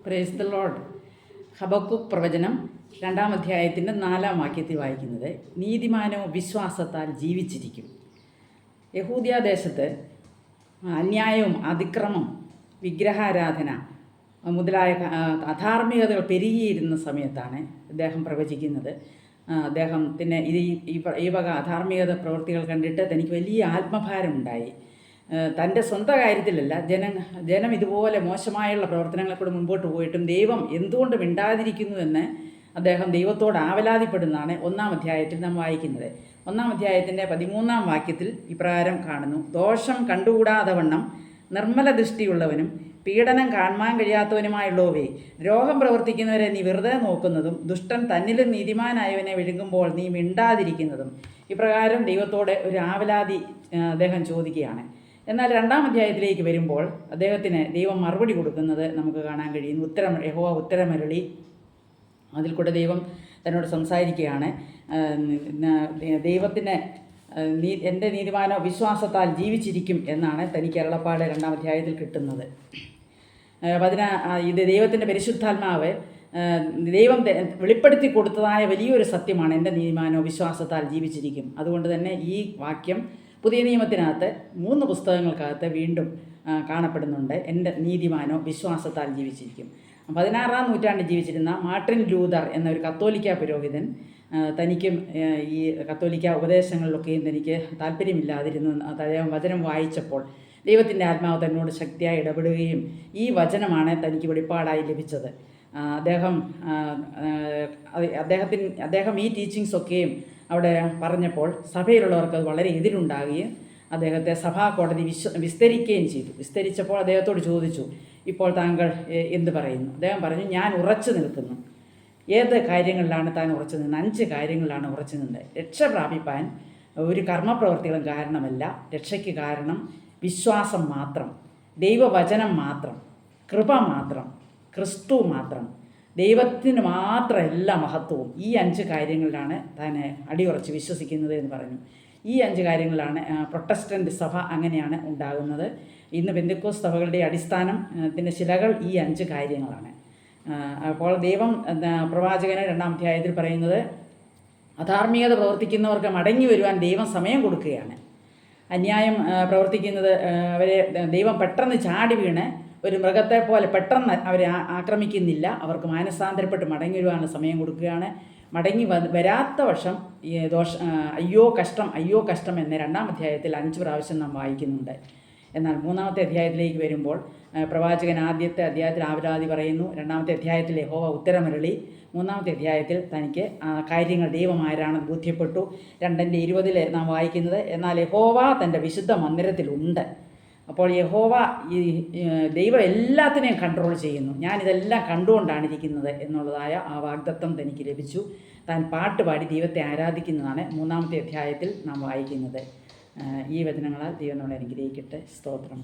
Praise the Lord. Habakkuk പ്രവചനം 2-ാം അധ്യായത്തിൻ്റെ 4-ാം വാക്യത്തിൽ വായിക്കുന്നത്, നീതിമാനോ വിശ്വാസത്താൽ ജീവിച്ചിരിക്കും. യഹൂദ്യാദേശത്ത് അന്യായവും അതിക്രമം, വിഗ്രഹാരാധന മുതലായ അധാർമികതകൾ പെരുകിയിരുന്ന സമയത്താണ് അദ്ദേഹം പ്രവചിക്കുന്നത്. അദ്ദേഹത്തിന് ഈ വക അധാർമികത പ്രവൃത്തികൾ കണ്ടിട്ട് തനിക്ക് വലിയ ആത്മഭാരമുണ്ടായി. തൻ്റെ സ്വന്തം കാര്യത്തിലല്ല, ജനം ഇതുപോലെ മോശമായുള്ള പ്രവർത്തനങ്ങളെക്കൂടെ മുൻപോട്ട് പോയിട്ടും ദൈവം എന്തുകൊണ്ട് മിണ്ടാതിരിക്കുന്നു എന്ന് അദ്ദേഹം ദൈവത്തോട് ആവലാതിപ്പെടുന്നതാണ് 1-ാം അധ്യായത്തിൽ നാം വായിക്കുന്നത്. 1-ാം അധ്യായത്തിൻ്റെ 13-ാം വാക്യത്തിൽ ഇപ്രകാരം കാണുന്നു: ദോഷം കണ്ടുകൂടാതെ വണ്ണം നിർമ്മല ദൃഷ്ടിയുള്ളവനും പീഡനം കാണാൻ കഴിയാത്തവനുമായുള്ളവേ, രോഗം പ്രവർത്തിക്കുന്നവരെ നീ വെറുതെ നോക്കുന്നതും ദുഷ്ടൻ തന്നിലും നീതിമാനായവനെ വിഴുങ്ങുമ്പോൾ നീ മിണ്ടാതിരിക്കുന്നതും. ഇപ്രകാരം ദൈവത്തോടെ ഒരു ആവലാതി അദ്ദേഹം ചോദിക്കുകയാണ്. എന്നാൽ 2-ാം അധ്യായത്തിലേക്ക് വരുമ്പോൾ അദ്ദേഹത്തിന് ദൈവം മറുപടി കൊടുക്കുന്നത് നമുക്ക് കാണാൻ കഴിയുന്നു. യഹോവ ഉത്തരമരുളി. അതിൽ കൂടെ ദൈവം തന്നോട് സംസാരിക്കുകയാണ്. ദൈവത്തിന് എൻ്റെ നീതിമാനോ വിശ്വാസത്താൽ ജീവിച്ചിരിക്കും എന്നാണ് തനിക്ക് അരുളപ്പാട് 2-ാം അധ്യായത്തിൽ കിട്ടുന്നത്. ഇത് ദൈവത്തിൻ്റെ പരിശുദ്ധാത്മാവ് ദൈവം വെളിപ്പെടുത്തി കൊടുത്തതായ വലിയൊരു സത്യമാണ്, എൻ്റെ നീതിമാനോ വിശ്വാസത്താൽ ജീവിച്ചിരിക്കും. അതുകൊണ്ട് തന്നെ ഈ വാക്യം പുതിയ നിയമത്തിനകത്ത് 3 പുസ്തകങ്ങൾക്കകത്ത് വീണ്ടും കാണപ്പെടുന്നുണ്ട്. എൻ്റെ നീതിമാനോ വിശ്വാസത്താൽ ജീവിച്ചിരിക്കും. 16-ാം നൂറ്റാണ്ടിൽ ജീവിച്ചിരുന്ന മാർട്ടിൻ ലൂതർ എന്നൊരു കത്തോലിക്ക പുരോഹിതൻ, തനിക്കും ഈ കത്തോലിക്ക ഉപദേശങ്ങളിലൊക്കെയും തനിക്ക് താല്പര്യമില്ലാതിരുന്നു. അദ്ദേഹം വചനം വായിച്ചപ്പോൾ ദൈവത്തിൻ്റെ ആത്മാവ് തന്നോട് ശക്തിയായി ഇടപെടുകയും ഈ വചനമാണ് തനിക്ക് വെളിപ്പാടായി ലഭിച്ചത്. അദ്ദേഹം ഈ ടീച്ചിങ്സൊക്കെയും അവിടെ പറഞ്ഞപ്പോൾ സഭയിലുള്ളവർക്ക് അത് വളരെ എതിരുണ്ടാകുകയും അദ്ദേഹത്തെ സഭാ കോടതി വിസ്തരിക്കുകയും ചെയ്തു. വിസ്തരിച്ചപ്പോൾ അദ്ദേഹത്തോട് ചോദിച്ചു, ഇപ്പോൾ താങ്കൾ എന്ത് പറയുന്നു? അദ്ദേഹം പറഞ്ഞു, ഞാൻ ഉറച്ചു നിൽക്കുന്നു. ഏത് കാര്യങ്ങളിലാണ് താൻ ഉറച്ചു നിന്നത്? 5 കാര്യങ്ങളിലാണ് ഉറച്ചു നിന്നത്. രക്ഷ പ്രാപിപ്പാൻ ഒരു കർമ്മപ്രവർത്തികളും കാരണമല്ല. രക്ഷയ്ക്ക് കാരണം വിശ്വാസം മാത്രം, ദൈവവചനം മാത്രം, കൃപ മാത്രം, ക്രിസ്തു മാത്രം, ദൈവത്തിന് മാത്രം എല്ലാ മഹത്വവും. ഈ 5 കാര്യങ്ങളിലാണ് താൻ അടിയുറച്ച് വിശ്വസിക്കുന്നത് എന്ന് പറഞ്ഞു. ഈ 5 കാര്യങ്ങളിലാണ് പ്രൊട്ടസ്റ്റൻ്റ് സഭ അങ്ങനെയാണ് ഉണ്ടാകുന്നത്. ഇന്ന് പെന്തക്കോസ്ത് സഭകളുടെ അടിസ്ഥാനത്തിൻ്റെ ശിലകൾ ഈ 5 കാര്യങ്ങളാണ്. അപ്പോൾ ദൈവം പ്രവാചകന് 2-ാം അധ്യായത്തിൽ പറയുന്നത്, അധാർമികത പ്രവർത്തിക്കുന്നവർക്ക് മടങ്ങി വരുവാൻ ദൈവം സമയം കൊടുക്കുകയാണ്. അന്യായം പ്രവർത്തിക്കുന്നത് അവരെ ദൈവം പെട്ടെന്ന് ചാടി വീണ് ഒരു മൃഗത്തെ പോലെ പെട്ടെന്ന് അവരെ ആക്രമിക്കുന്നില്ല. അവർക്ക് മാനസാന്തരപ്പെട്ട് മടങ്ങി വരുവാനുള്ള സമയം കൊടുക്കുകയാണ്. മടങ്ങി വരാത്ത പക്ഷം അയ്യോ കഷ്ടം, അയ്യോ കഷ്ടം എന്ന് 2-ാം അധ്യായത്തിൽ 5 പ്രാവശ്യം നാം വായിക്കുന്നുണ്ട്. എന്നാൽ 3-ാമത്തെ അധ്യായത്തിലേക്ക് വരുമ്പോൾ പ്രവാചകൻ ആദ്യത്തെ അധ്യായത്തിൽ ആവലാതി പറയുന്നു. 2-ാമത്തെ അധ്യായത്തിൽ യഹോവ ഉത്തരമരുളി. 3-ാമത്തെ അധ്യായത്തിൽ തനിക്ക് കാര്യങ്ങൾ ദൈവം ആരാണെന്ന് ബോധ്യപ്പെട്ടു. 2:20 നാം വായിക്കുന്നത്, എന്നാൽ യഹോവ തൻ്റെ വിശുദ്ധ മന്ദിരത്തിലുണ്ട്. അപ്പോൾ യഹോവ ദൈവം എല്ലാത്തിനെയും കൺട്രോൾ ചെയ്യുന്നു. ഞാനിതെല്ലാം കണ്ടുകൊണ്ടാണ് ഇരിക്കുന്നത് എന്നുള്ളതായ ആ വാഗ്ദത്തം തനിക്ക് ലഭിച്ചു. താൻ പാട്ടുപാടി ദൈവത്തെ ആരാധിക്കുന്നതാണ് 3-ാമത്തെ അധ്യായത്തിൽ നാം വായിക്കുന്നത്. ഈ വചനങ്ങളാൽ ദൈവം നമ്മളെ അനുഗ്രഹിക്കട്ടെ. സ്തോത്രം.